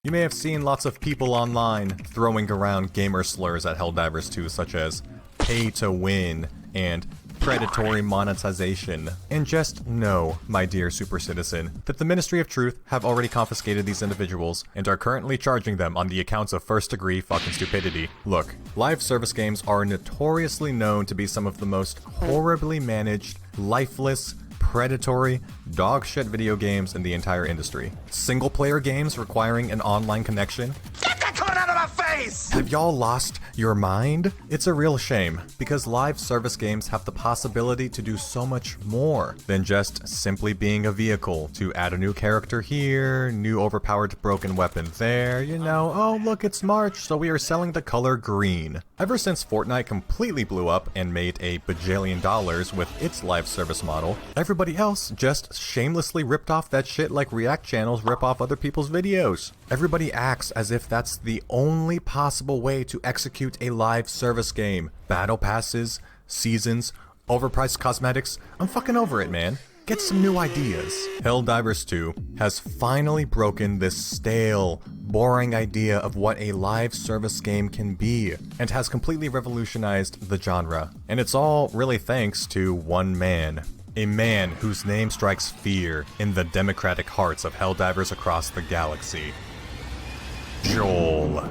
You may have seen lots of people online throwing around gamer slurs at Helldivers 2 such as pay to win and predatory monetization. And just know, my dear super citizen, that the Ministry of Truth have already confiscated these individuals and are currently charging them on the accounts of first degree fucking stupidity. Look, live service games are notoriously known to be some of the most horribly managed, lifeless, predatory, dog shit video games in the entire industry. Single player games requiring an online connection. Get that cone out of my face! Have y'all lost your mind? It's a real shame, because live service games have the possibility to do so much more than just simply being a vehicle to add a new character here, new overpowered broken weapon there, you know, oh look, it's March, so we are selling the color green. Ever since Fortnite completely blew up and made a bajillion dollars with its live service model, everybody else just shamelessly ripped off that shit like React channels rip off other people's videos. Everybody acts as if that's the only possible way to execute a live service game. Battle passes, seasons, overpriced cosmetics. I'm fucking over it, man. Get some new ideas. Helldivers 2 has finally broken this stale, boring idea of what a live service game can be, and has completely revolutionized the genre. And it's all really thanks to one man. A man whose name strikes fear in the democratic hearts of Helldivers across the galaxy. Joel.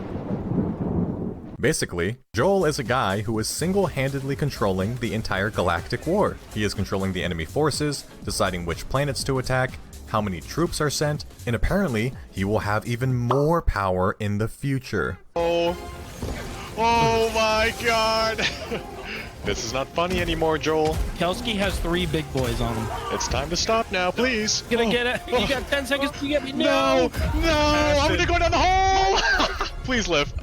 Basically, Joel is a guy who is single-handedly controlling the entire galactic war. He is controlling the enemy forces, deciding which planets to attack, how many troops are sent, and apparently, he will have even more power in the future. Oh my god! This is not funny anymore, Joel. Kelski has 3 big boys on him. It's time to stop now, please. Gonna get it. You got 10 seconds to get me. No! I'm gonna go down the hole! Please live.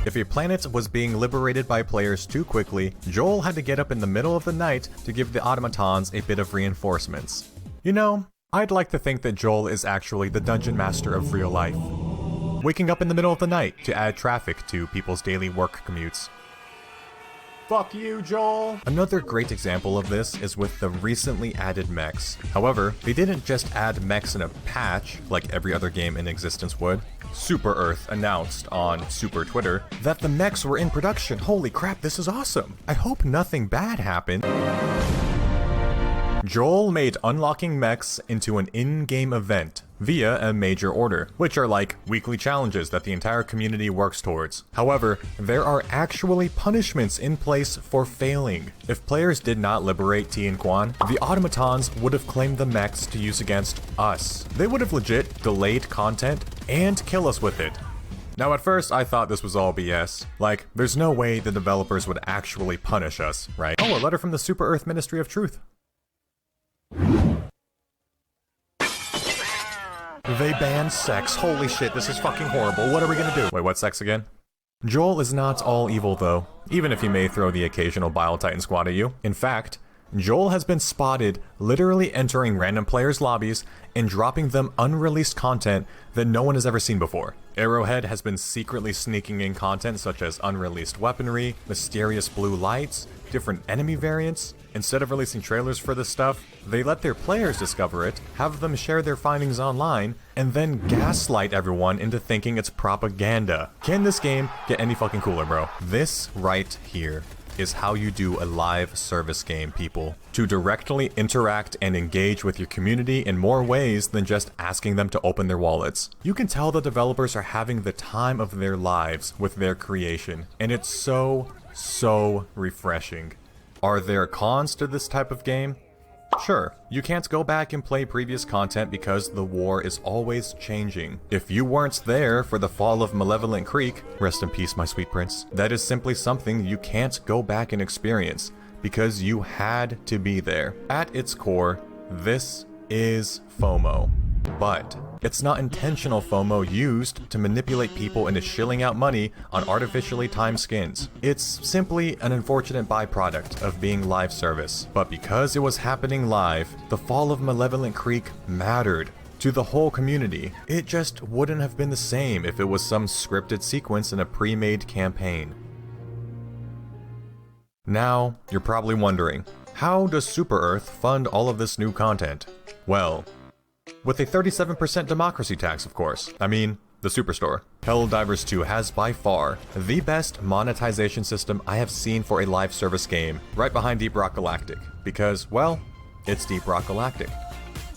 If a planet was being liberated by players too quickly, Joel had to get up in the middle of the night to give the automatons a bit of reinforcements. You know, I'd like to think that Joel is actually the dungeon master of real life, waking up in the middle of the night to add traffic to people's daily work commutes. Fuck you, Joel! Another great example of this is with the recently added mechs. However, they didn't just add mechs in a patch, like every other game in existence would. Super Earth announced on Super Twitter that the mechs were in production. Holy crap, this is awesome! I hope nothing bad happened. Joel made unlocking mechs into an in-game event via a major order, which are like weekly challenges that the entire community works towards. However, there are actually punishments in place for failing. If players did not liberate T and Quan, the automatons would have claimed the mechs to use against us. They would have legit delayed content and kill us with it. Now at first I thought this was all BS. Like, there's no way the developers would actually punish us, right? Oh, a letter from the Super Earth Ministry of Truth. They banned sex. Holy shit, this is fucking horrible. What are we gonna do? Wait, what sex again? Joel is not all evil though, even if he may throw the occasional Bile Titan squad at you. In fact, Joel has been spotted literally entering random players' lobbies and dropping them unreleased content that no one has ever seen before. Arrowhead has been secretly sneaking in content such as unreleased weaponry, mysterious blue lights, different enemy variants. Instead of releasing trailers for this stuff, they let their players discover it, have them share their findings online, and then gaslight everyone into thinking it's propaganda. Can this game get any fucking cooler, bro? This right here is how you do a live service game, people. To directly interact and engage with your community in more ways than just asking them to open their wallets. You can tell the developers are having the time of their lives with their creation, and it's so refreshing. Are there cons to this type of game? Sure, you can't go back and play previous content because the war is always changing. If you weren't there for the fall of Malevolent Creek, rest in peace my sweet prince, that is simply something you can't go back and experience because you had to be there. At its core, this is FOMO. But it's not intentional FOMO used to manipulate people into shilling out money on artificially timed skins. It's simply an unfortunate byproduct of being live service. But because it was happening live, the fall of Malevolent Creek mattered to the whole community. It just wouldn't have been the same if it was some scripted sequence in a pre-made campaign. Now, you're probably wondering, how does Super Earth fund all of this new content? Well, with a 37% democracy tax, of course. I mean, the Superstore. Helldivers 2 has by far the best monetization system I have seen for a live service game, right behind Deep Rock Galactic, because, well, it's Deep Rock Galactic.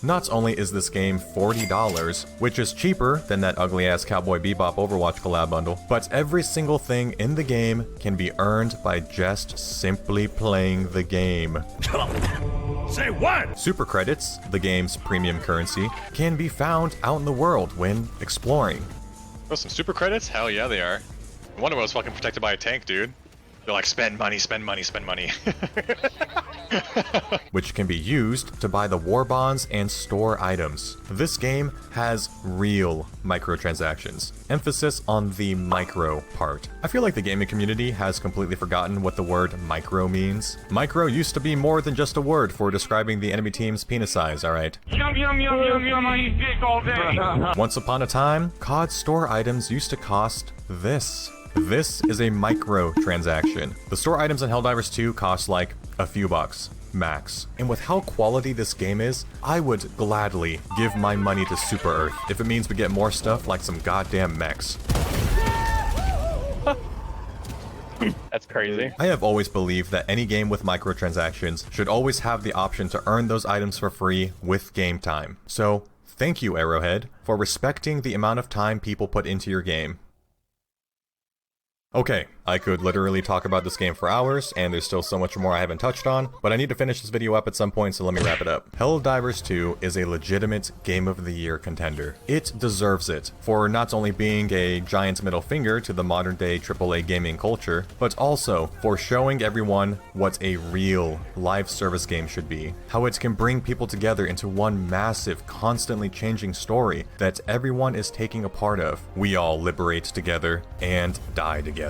Not only is this game $40, which is cheaper than that ugly-ass Cowboy Bebop Overwatch collab bundle, but every single thing in the game can be earned by just simply playing the game. Say what? Super credits, the game's premium currency, can be found out in the world when exploring. Oh, some super credits? Hell yeah, they are. No wonder I was fucking protected by a tank, dude. They're like, spend money, spend money, spend money. Which can be used to buy the war bonds and store items. This game has real microtransactions. Emphasis on the micro part. I feel like the gaming community has completely forgotten what the word micro means. Micro used to be more than just a word for describing the enemy team's penis size, alright? Yum, yum, yum, yum, yum, I eat dick all day. Once upon a time, COD store items used to cost this. This is a micro transaction. The store items in Helldivers 2 cost like a few bucks, max. And with how quality this game is, I would gladly give my money to Super Earth if it means we get more stuff like some goddamn mechs. That's crazy. I have always believed that any game with microtransactions should always have the option to earn those items for free with game time. So, thank you, Arrowhead, for respecting the amount of time people put into your game. Okay, I could literally talk about this game for hours, and there's still so much more I haven't touched on, but I need to finish this video up at some point, so let me wrap it up. Helldivers 2 is a legitimate Game of the Year contender. It deserves it, for not only being a giant middle finger to the modern day AAA gaming culture, but also for showing everyone what a real live service game should be. How it can bring people together into one massive, constantly changing story that everyone is taking a part of. We all liberate together and die together.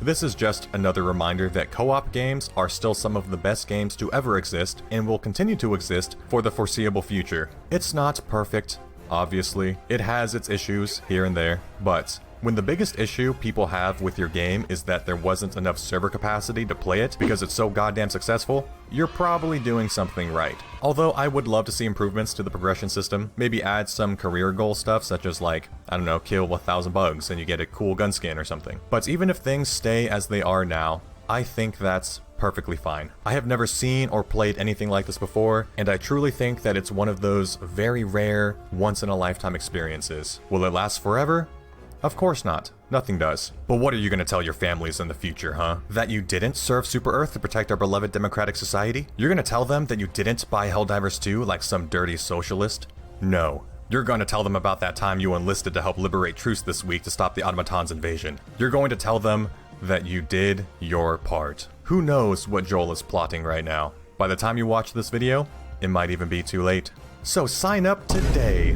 This is just another reminder that co-op games are still some of the best games to ever exist and will continue to exist for the foreseeable future. It's not perfect, obviously. It has its issues here and there, but when the biggest issue people have with your game is that there wasn't enough server capacity to play it because it's so goddamn successful, you're probably doing something right. Although I would love to see improvements to the progression system, maybe add some career goal stuff such as like, I don't know, kill 1,000 bugs and you get a cool gun skin or something. But even if things stay as they are now, I think that's perfectly fine. I have never seen or played anything like this before, and I truly think that it's one of those very rare, once-in-a-lifetime experiences. Will it last forever? Of course not. Nothing does. But what are you gonna tell your families in the future, huh? That you didn't serve Super Earth to protect our beloved democratic society? You're gonna tell them that you didn't buy Helldivers 2 like some dirty socialist? No. You're going to tell them about that time you enlisted to help liberate Truce this week to stop the automatons' invasion. You're going to tell them that you did your part. Who knows what Joel is plotting right now? By the time you watch this video, it might even be too late. So sign up today!